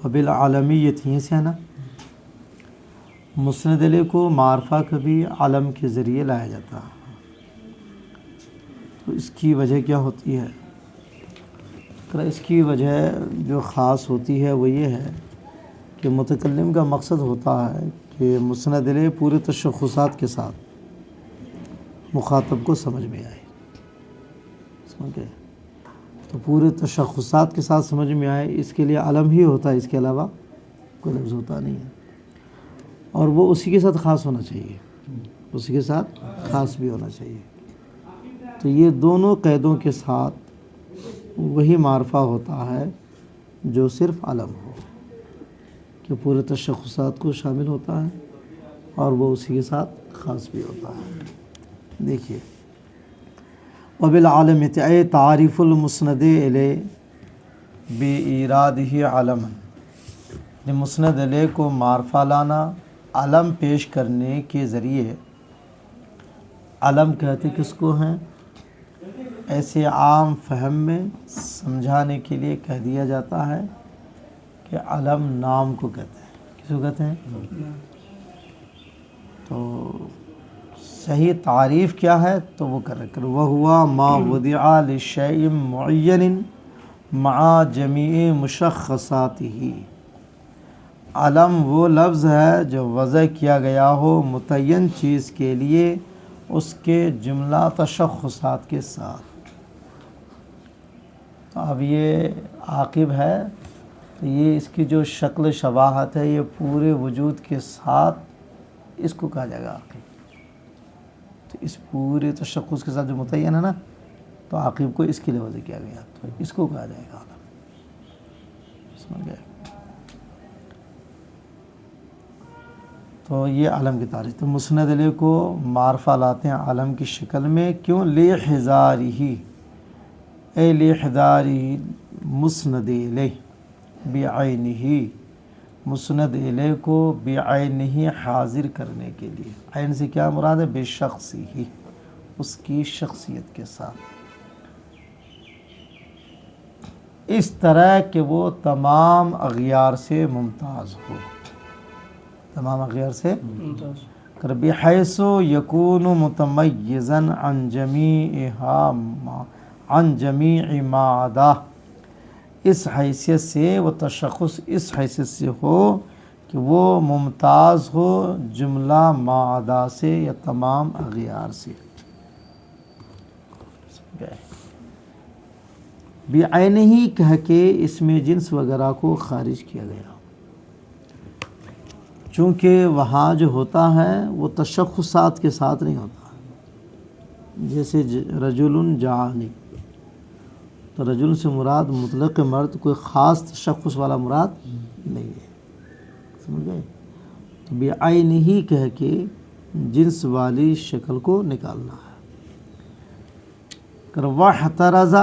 وبالعالمیت، یہیں سے ہے نا، مسند علیہ کو معرفہ کبھی علم کے ذریعے لایا جاتا ہے، تو اس کی وجہ کیا ہوتی ہے؟ اس کی وجہ جو خاص ہوتی ہے وہ یہ ہے کہ متکلم کا مقصد ہوتا ہے کہ مسند علیہ پورے تشخصات کے ساتھ مخاطب کو سمجھ میں آئے، سمجھ گئے؟ تو پورے تشخصات کے ساتھ سمجھ میں آئے، اس کے لیے علم ہی ہوتا ہے، اس کے علاوہ کوئی لفظ ہوتا نہیں ہے، اور وہ اسی کے ساتھ خاص ہونا چاہیے، اسی کے ساتھ خاص بھی ہونا چاہیے۔ تو یہ دونوں قیدوں کے ساتھ وہی معرفہ ہوتا ہے جو صرف علم ہو، کہ پورے تشخصات کو شامل ہوتا ہے اور وہ اسی کے ساتھ خاص بھی ہوتا ہے۔ دیکھیے، وبالعالمیت اے تعریف المسند الیہ بایرادہ علما، مسند الیہ کو معرفہ لانا علم پیش کرنے کے ذریعے۔ علم کہتے کس کو ہیں؟ ایسے عام فہم میں سمجھانے کے لیے کہہ دیا جاتا ہے کہ علم نام کو کہتے ہیں، کس کو کہتے ہیں؟ تو صحیح تعریف کیا ہے تو وہ کر وَهُوَ مَا وُضِعَ لِشَيْءٍ مُعَيَّنٍ مَعَ جَمِيعِ مُشَخَّصَاتِهِ، علم وہ لفظ ہے جو وضع کیا گیا ہو متعین چیز کے لیے اس کے جملہ تشخصات کے ساتھ۔ تو اب یہ عاقب ہے، تو یہ اس کی جو شکل شباہت ہے یہ پورے وجود کے ساتھ اس کو کہا جائے گا عاقب۔ تو اس پورے تشخص کے ساتھ جو متعین ہے نا، تو عاقب کو اس کے لیے وضع کیا گیا، تو اس کو کہا جائے گا علم، سمجھ گئے؟ تو یہ علم کی تعریف۔ تو مسند علیہ کو معرفہ لاتے ہیں علم کی شکل میں، کیوں؟ لِحِضَارِهِ، اے لِحِضَارِ مسند علیہ بعینہ، مسند علیہ کو بعینہ حاضر کرنے کے لیے۔ عین سے کیا مراد ہے؟ بشخصہ، اس کی شخصیت کے ساتھ، اس طرح کہ وہ تمام اغیار سے ممتاز ہو، تمام اغیار سے ممتاز، بحیث یکون متمیزا عن جمیع ما عداہ، اس حیثیت سے وہ تشخص اس حیثیت سے ہو کہ وہ ممتاز ہو جملہ ما عدا سے یا تمام اغیار سے۔ بعینہ کہہ کے اس میں جنس وغیرہ کو خارج کیا گیا، چونکہ وہاں جو ہوتا ہے وہ تشخصات کے ساتھ نہیں ہوتا، جیسے رجل جعانی، تو رجل سے مراد مطلق مرد، کوئی خاص تشخص والا مراد نہیں ہے، سمجھ گئے؟ تو بعینہ کہہ کے جنس والی شکل کو نکالنا ہے۔ وَاحْتَرَزَ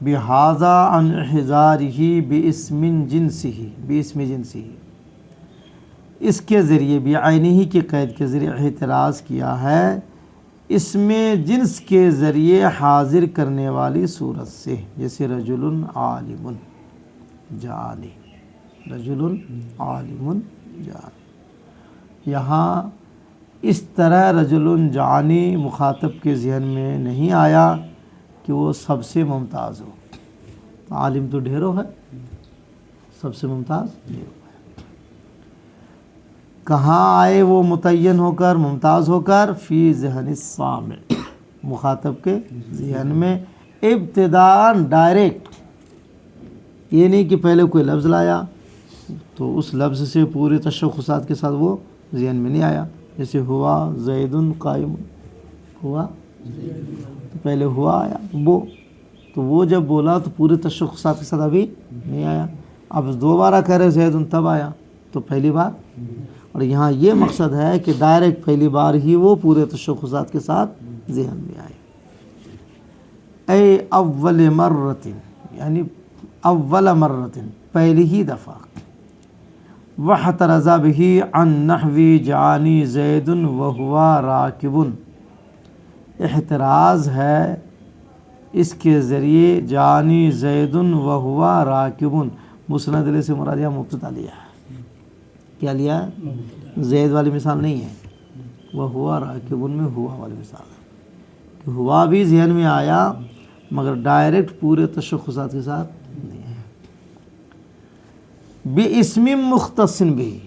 بِهَذَا عَنْ اِحْضَارِهِ بِاسْمِ جِنسِهِ، اس کے ذریعے بعینہ کے قید کے ذریعے احتراز کیا ہے اس میں جنس کے ذریعے حاضر کرنے والی صورت سے، جیسے رجل عالم جعانی، رجل عالم جعانی۔ یہاں اس طرح رجل جعانی مخاطب کے ذہن میں نہیں آیا کہ وہ سب سے ممتاز ہو، عالم تو ڈھیروں ہے، سب سے ممتاز ڈھیروں ہے۔ کہاں آئے وہ متعین ہو کر، ممتاز ہو کر؟ فی ذہن السامع، مخاطب کے ذہن میں، ابتداءً ڈائریکٹ، یہ نہیں کہ پہلے کوئی لفظ لایا تو اس لفظ سے پورے تشخصات کے ساتھ وہ ذہن میں نہیں آیا، جیسے ہوا زید قائم، ہوا تو پہلے ہوا آیا، وہ تو وہ جب بولا تو پورے تشخصات کے ساتھ ابھی نہیں آیا، اب دوبارہ کہہ رہے زید تب آیا، تو پہلی بار۔ اور یہاں یہ مقصد ہے کہ ڈائریکٹ پہلی بار ہی وہ پورے تشخصات کے ساتھ ذہن میں آئے۔ اے اول مرۃ، یعنی اول مرۃ، پہلی ہی دفعہ۔ واحترز بہ عن نحو جعانی زید وہو راکب، احتراز ہے اس کے ذریعے جعانی زید وہو راکب، مسند علیہ سے مراد یہاں مبتدا لیا ہے. کیا لیا؟ زید والی مثال نہیں ہے، وہ ہوا راکب میں ہوا والی مثال ہے کہ ہوا بھی ذہن میں آیا مگر ڈائریکٹ پورے تشخصات کے ساتھ نہیں ہے. بِاسْمٍ مختصٍ بھی،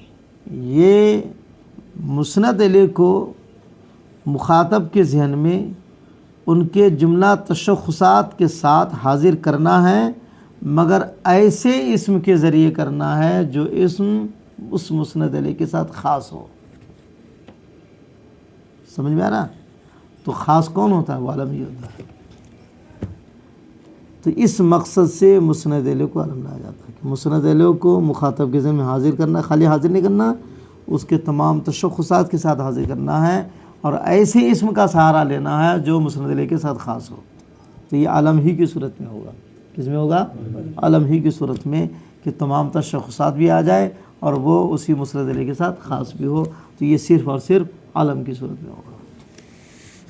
یہ مسند علیہ کو مخاطب کے ذہن میں ان کے جملہ تشخصات کے ساتھ حاضر کرنا ہے، مگر ایسے اسم کے ذریعے کرنا ہے جو اسم اس مسند علیہ کے ساتھ خاص ہو. سمجھ میں آ رہا؟ تو خاص کون ہوتا ہے؟ وہ علم ہی ہوتا ہے. تو اس مقصد سے مسند علیہ کو علم لایا جاتا ہے کہ مسند علیہ کو مخاطب کے ذہن میں حاضر کرنا، خالی حاضر نہیں کرنا، اس کے تمام تشخصات کے ساتھ حاضر کرنا ہے اور ایسے اسم کا سہارا لینا ہے جو مسند علیہ کے ساتھ خاص ہو. تو یہ علم ہی کی صورت میں ہوگا. کس میں ہوگا؟ علم ہی کی صورت میں کہ تمام تشخصات بھی آ جائے اور وہ اسی مسند علیہ کے ساتھ خاص بھی ہو. تو یہ صرف اور صرف علم کی صورت میں ہوگا.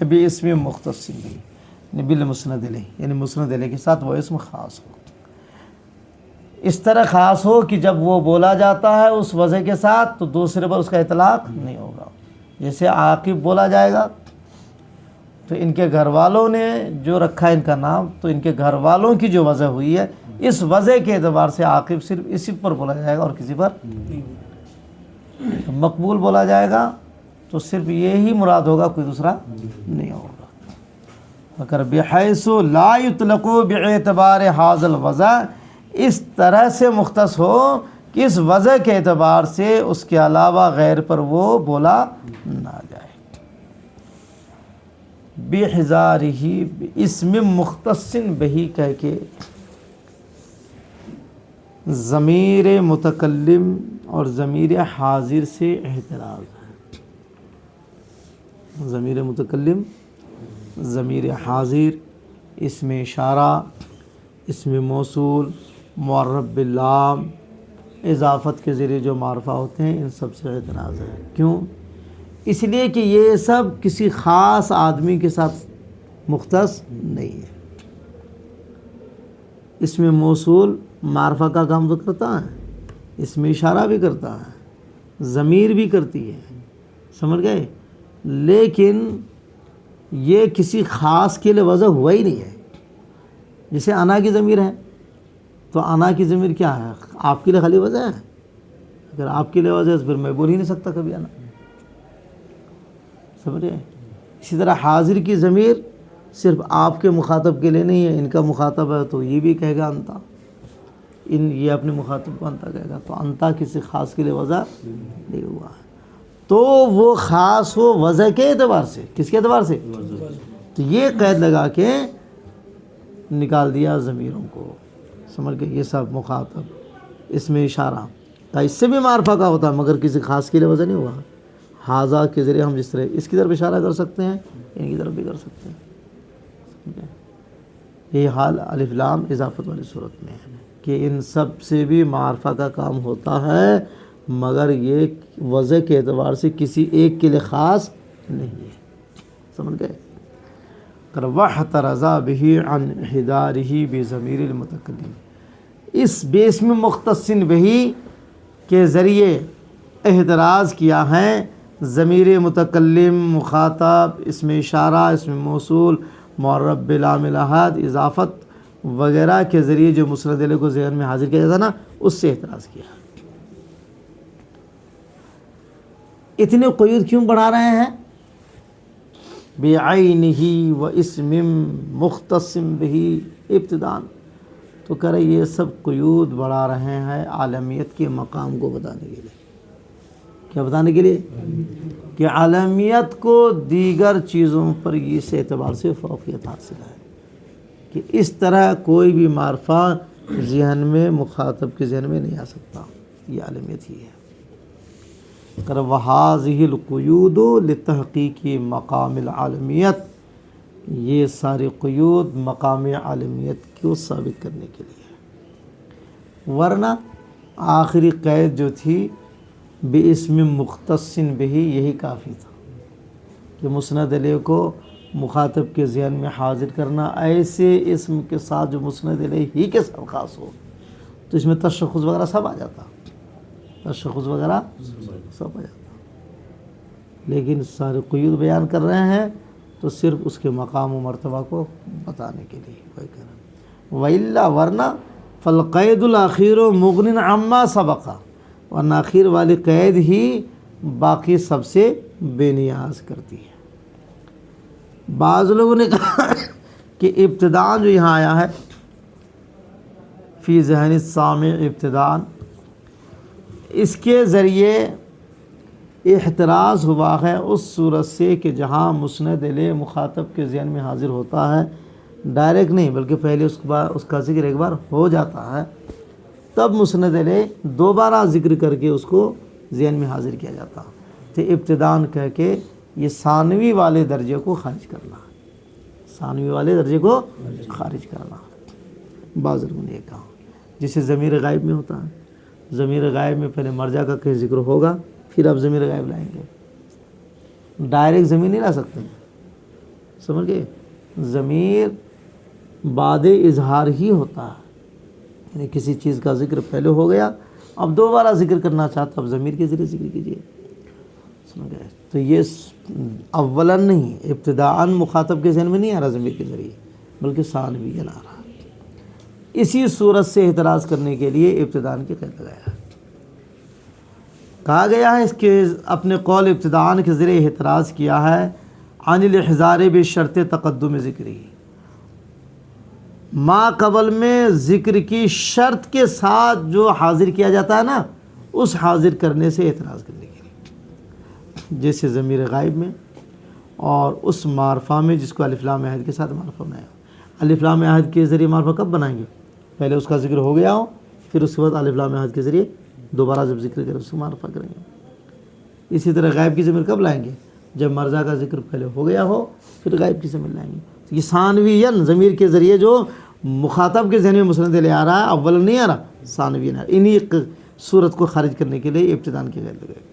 ابھی اسم مختص بھی بالمسند علیہ، یعنی مسند علیہ کے ساتھ وہ اسم خاص ہو. اس طرح خاص ہو کہ جب وہ بولا جاتا ہے اس وضع کے ساتھ تو دوسرے پر اس کا اطلاق نہیں ہوگا. جیسے عاقب بولا جائے گا تو ان کے گھر والوں نے جو رکھا ان کا نام، تو ان کے گھر والوں کی جو وضع ہوئی ہے اس وضع کے اعتبار سے عاقب صرف اسی پر بولا جائے گا اور کسی پر نہیں. مقبول بولا جائے گا تو صرف یہی مراد ہوگا، کوئی دوسرا نہیں ہوگا. اگر بحیث لا یطلق باعتبار حاضل الوضع، اس طرح سے مختص ہو کہ اس وضع کے اعتبار سے اس کے علاوہ غیر پر وہ بولا نہ جائے. بحضارہ اسم مختص بہی کہہ کے ضمیر متکلم اور ضمیر حاضر سے احتراز ہے. ضمیر متکلم، ضمیر حاضر، اسم اشارہ، اسم موصول، معرف باللام، اضافت کے ذریعے جو معرفہ ہوتے ہیں، ان سب سے اعتراض ہے. کیوں؟ اس لیے کہ یہ سب کسی خاص آدمی کے ساتھ مختص نہیں ہے. اسم موصول معرفہ کا کام تو کرتا ہے، اسم اشارہ بھی کرتا ہے، ضمیر بھی کرتی ہے، سمجھ گئے، لیکن یہ کسی خاص کے لیے وضع ہوا ہی نہیں ہے. جیسے انا کی ضمیر ہے تو انا کی ضمیر کیا ہے؟ آپ کے لیے خالی وضع ہے. اگر آپ کے لیے وضع ہے تو پھر میں بول ہی نہیں سکتا کبھی انا. سمجھے؟ اسی طرح حاضر کی ضمیر صرف آپ کے مخاطب کے لیے نہیں ہے، ان کا مخاطب ہے تو یہ بھی کہے گا انتا، یہ اپنے مخاطب کو انتا کہے گا. تو انتا کسی خاص کے لیے وضع نہیں ہوا ہے. تو وہ خاص ہو وضع کے اعتبار سے. کس کے اعتبار سے؟ تو یہ قید لگا کے نکال دیا ضمیروں کو. سمجھ گئے؟ یہ سب مخاطب، اسم اشارہ تھا، اس سے بھی معرفہ کا ہوتا ہے مگر کسی خاص کے لیے وضع نہیں ہوا. حاضہ کے ذریعے ہم جس طرح اس کی طرف اشارہ کر سکتے ہیں، ان کی طرف بھی کر سکتے ہیں. یہ حال الف لام اضافت والی صورت میں ہے کہ ان سب سے بھی معرفہ کا کام ہوتا ہے مگر یہ وضع کے اعتبار سے کسی ایک کے لیے خاص نہیں ہے. سمجھ گئے؟ وَاحْتَرَزَ بِهِ عَنْ احْتِرَازِهِ بِضَمِيرِ الْمُتَكَلِّمِ، اس بِاسْمٍ مختصٍ بِهِ کے ذریعے احتراز کیا ہے ضمیر متکلم، مخاطب، اسم اشارہ، اسم موصول، معرف بلام الاحد، اضافت وغیرہ کے ذریعے جو مسند علیہ کو ذہن میں حاضر کیا جاتا نا، اس سے احتراز کیا. اتنے قیود کیوں بڑھا رہے ہیں؟ بعینہ و اسم مختص بہ ابتداء. تو کہہ رہے یہ سب قیود بڑھا رہے ہیں عالمیت کے مقام کو بتانے کے لیے. کیا بتانے کے لیے؟ کہ عالمیت کو دیگر چیزوں پر اس اعتبار سے فوقیت حاصل ہے کہ اس طرح کوئی بھی معرفہ ذہن میں مخاطب کے ذہن میں نہیں آ سکتا. یہ عالمیت ہی ہے. وَهَٰذِهِ الْقُيُودُ لِتَحْقِيقِ مقام العالمیت، یہ سارے قیود مقام عالمیت کو ثابت کرنے کے لیے. ورنہ آخری قید جو تھی بِاسْمٍ مُخْتَصٍ بِهِ، یہی کافی تھا کہ مسند علیہ کو مخاطب کے ذہن میں حاضر کرنا ایسے اسم کے ساتھ جو مسند علیہ ہی کے ساتھ خاص ہو. تو اس میں تشخص وغیرہ سب آ جاتا، تشخص وغیرہ سب آ جاتا، لیکن سارے قیود بیان کر رہے ہیں تو صرف اس کے مقام و مرتبہ کو بتانے کے لیے وہی کہہ رہے ہیں۔ وَإِلَّا ورنہ فالقید الأخیر مغن عما سبق، ورنہ آخر والی قید ہی باقی سب سے بے نیاز کرتی ہے۔ بعض لوگوں نے کہا کہ ابتداء جو یہاں آیا ہے فی ذہن السامع ابتداء، اس کے ذریعے احتراز ہوا ہے اس صورت سے کہ جہاں مسند الیہ مخاطب کے ذہن میں حاضر ہوتا ہے، ڈائریکٹ نہیں بلکہ پہلے اس کا ذکر ایک بار ہو جاتا ہے، تب مسند الیہ دوبارہ ذکر کر کے اس کو ذہن میں حاضر کیا جاتا ہے۔ تو ابتداء کہہ کے یہ ثانوی والے درجے کو خارج کرنا، ثانوی والے درجے کو خارج کرنا۔ بعض لوگوں نے یہ کہا جسے ضمیر غائب میں ہوتا ہے، ضمیر غائب میں پہلے مرجع کا کہیں ذکر ہوگا پھر آپ ضمیر غائب لائیں گے، ڈائریکٹ ضمیر نہیں لا سکتے، سمجھ گئے؟ ضمیر بعد اظہار ہی ہوتا ہے، یعنی کسی چیز کا ذکر پہلے ہو گیا، اب دوبارہ ذکر کرنا چاہتا اب ضمیر کے ذریعے ذکر کیجئے، سمجھ گئے؟ تو یہ اولاً نہیں، ابتداءً مخاطب کے ذہن میں نہیں آ رہا ضمیر کے ذریعے بلکہ ثانویاً آ رہا ہے۔ اسی صورت سے اعتراض کرنے کے لیے ابتداءً کی قید لگایا ہے۔ کہا گیا ہے اس کے اپنے قول ابتداءً کے ذریعے اعتراض کیا ہے عن الاحضار بشرط تقدم ذکری، ما قبل میں ذکر کی شرط کے ساتھ جو حاضر کیا جاتا ہے نا، اس حاضر کرنے سے اعتراض کرنے کے لیے، جیسے ضمیر غائب میں اور اس معرفہ میں جس کو الف لام عہد کے ساتھ معرفہ بنایا۔ الف لام عہد کے ذریعے معرفہ کب بنائیں گے؟ پہلے اس کا ذکر ہو گیا ہو، پھر اس کے بعد الف لام عہد کے ذریعے دوبارہ جب ذکر کریں اس کو معرفہ کریں گے۔ اسی طرح غائب کی ضمیر کب لائیں گے؟ جب مرجع کا ذکر پہلے ہو گیا ہو پھر غائب کی ضمیر لائیں گے۔ یہ ثانویاً ضمیر کے ذریعے جو مخاطب کے ذہن میں مسند الیہ آ رہا ہے، اولا نہیں آ رہا، ثانویاً آ رہا۔ انہی صورت کو خارج کرنے کے لیے ابتداء کی قید لگائی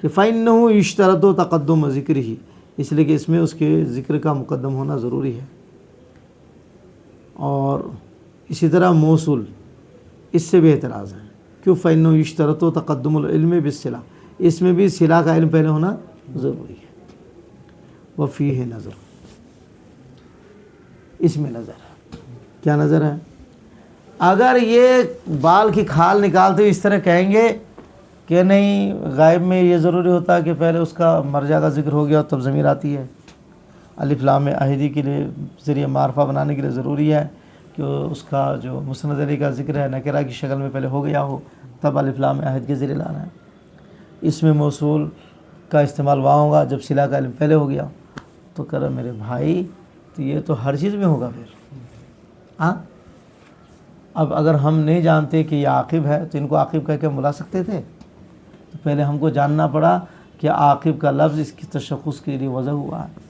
کہ فَإِنَّهُ يُشْتَرَطُ تَقَدُّمُ ذِكْرِهِ، اس لیے کہ اس میں اس کے ذکر کا مقدم ہونا ضروری ہے۔ اور اسی طرح موصول، اس سے بھی اعتراض ہے، کیوں؟ فَإِنَّهُ يُشْتَرَطُ تَقَدُّمُ الْعِلْمِ بِالصِّلَةِ، اس میں بھی صلہ کا علم پہلے ہونا ضروری ہے۔ وَفِيهِ نظر، اس میں نظر ہے۔ کیا نظر ہے؟ اگر یہ بال کی کھال نکالتے ہوئے اس طرح کہیں گے کہ نہیں غائب میں یہ ضروری ہوتا ہے کہ پہلے اس کا مرجع کا ذکر ہو گیا تب ضمیر آتی ہے، الف لام عہدی کے لیے ذریعے معرفہ بنانے کے لیے ضروری ہے کہ اس کا جو مسند الیہ کا ذکر ہے نکرہ کی شکل میں پہلے ہو گیا ہو تب الف لام عہد کے ذریعے لانا ہے۔ اس میں موصول کا استعمال وہاں ہوگا جب صلہ کا علم پہلے ہو گیا۔ تو کہہ رہا میرے بھائی تو یہ تو ہر چیز میں ہوگا پھر، ہاں؟ اب اگر ہم نہیں جانتے کہ یہ عاقب ہے تو ان کو عاقب کہہ کے بلا سکتے تھے؟ تو پہلے ہم کو جاننا پڑا کہ عاقب کا لفظ اس کی تشخص کے لیے وضع ہوا ہے،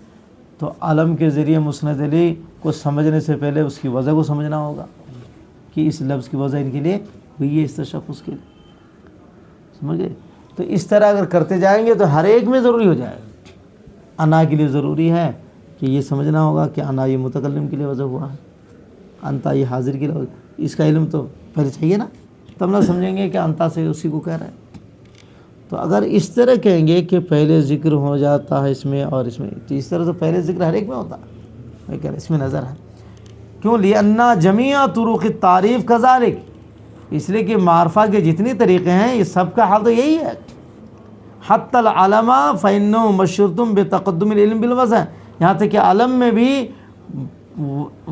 تو علم کے ذریعے مسند الیہ کو سمجھنے سے پہلے اس کی وضع کو سمجھنا ہوگا کہ اس لفظ کی وضع ان کے لیے ہوئی ہے اس تشخص کے لیے، سمجھ گئے؟ تو اس طرح اگر کرتے جائیں گے تو ہر ایک میں ضروری ہو جائے گا۔ انا کے لیے ضروری ہے کہ یہ سمجھنا ہوگا کہ انا یہ متکلم کے لیے وضع ہوا ہے، انتا یہ حاضر کے لیے، اس کا علم تو پہلے چاہیے نا، تب نہ سمجھیں گے کہ انتا سے اسی کو کہہ رہا ہے۔ تو اگر اس طرح کہیں گے کہ پہلے ذکر ہو جاتا ہے اس میں اور اس میں، تو اس طرح تو پہلے ذکر ہر ایک میں ہوتا ہے، میں کہہ رہا اس میں نظر ہے۔ کیوں؟ لِأَنَّ جَمِيعَ طُرُقِ التَّعْرِيف كَذَلِكَ، اس لیے کہ معرفہ کے جتنی طریقے ہیں یہ سب کا حال تو یہی ہے۔ حَتَّى الْعَلَمَ فَإِنَّهُ مَشْرُوطٌ بِتَقَدُّمِ الْعِلْمِ بِالْوَضْعِ، یہاں تک کہ علم میں بھی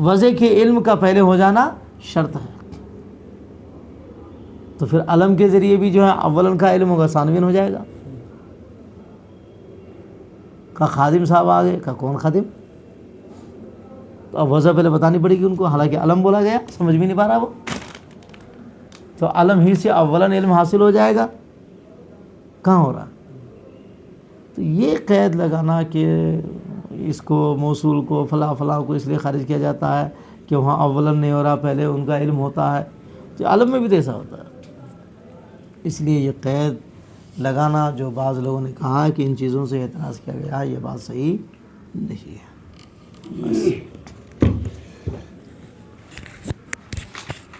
وضع کے علم کا پہلے ہو جانا شرط ہے۔ تو پھر علم کے ذریعے بھی جو ہے اولن کا علم ہوگا ثانوین ہو جائے گا۔ کا خادم صاحب آگے کا کون خادم، تو اب وضع پہلے بتانی پڑے گی ان کو، حالانکہ علم بولا گیا سمجھ بھی نہیں پا رہا وہ، تو علم ہی سے اولن علم حاصل ہو جائے گا، کہاں ہو رہا؟ تو یہ قید لگانا کہ اس کو موصول کو فلاں فلاں کو اس لیے خارج کیا جاتا ہے کہ وہاں اولن نہیں ہو رہا پہلے ان کا علم ہوتا ہے، تو علم میں بھی تو ایسا ہوتا ہے۔ اس لیے یہ قید لگانا جو بعض لوگوں نے کہا کہ ان چیزوں سے اعتراض کیا گیا ہے، یہ بات صحیح نہیں ہے۔ بس